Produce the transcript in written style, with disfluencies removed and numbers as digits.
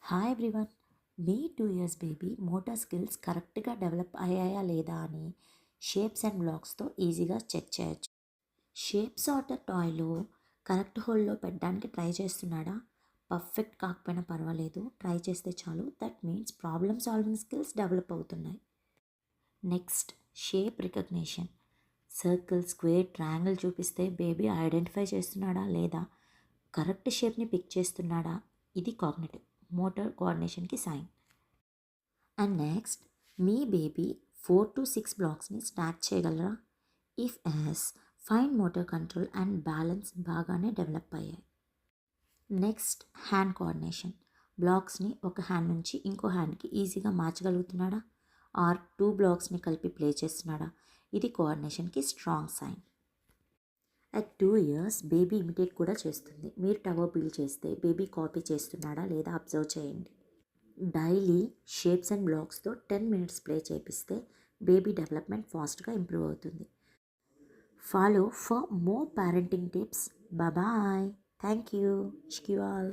Hi everyone. మీ 2 years baby motor skills కరెక్ట్గా develop అయ్యాయా లేదా అని షేప్స్ అండ్ బ్లాక్స్తో ఈజీగా చెక్ చేయొచ్చు. షేప్ సార్టర్ టాయ్లో కరెక్ట్ హోల్డ్లో పెట్టడానికి ట్రై చేస్తున్నాడా? పర్ఫెక్ట్ కాకపోయినా పర్వాలేదు, ట్రై చేస్తే చాలు. That means problem solving skills develop అవుతున్నాయి. Next, shape recognition. Circle, square, triangle చూపిస్తే బేబీ ఐడెంటిఫై చేస్తున్నాడా లేదా, కరెక్ట్ షేప్ని పిక్ చేస్తున్నాడా, ఇది కాగ్నిటివ్ మోటార్ కోఆర్డినేషన్కి సైన్. అండ్ నెక్స్ట్, మీ బేబీ 4 to 6 బ్లాక్స్ని స్టాక్ చేయగలరా? If yes, fine motor control and balance బాగానే డెవలప్ అయ్యాయి. Next, hand coordination. బ్లాక్స్ని ఒక హ్యాండ్ నుంచి ఇంకో హ్యాండ్కి ఈజీగా మార్చగలుగుతున్నాడా, ఆర్ 2 బ్లాక్స్ని కలిపి ప్లే చేస్తున్నాడా, ఇది కోఆర్డినేషన్కి strong sign. At 2 years baby imitate కూడా చేస్తుంది. మీరు టవర్ బిల్డ్ చేస్తే బేబీ కాపీ చేస్తున్నాడా లేదా అబ్జర్వ్ చేయండి. డైలీ షేప్స్ అండ్ బ్లాక్స్తో 10 minutes ప్లే చేపిస్తే బేబీ డెవలప్మెంట్ ఫాస్ట్గా ఇంప్రూవ్ అవుతుంది. Follow for more parenting tips. Bye. Thank you. All.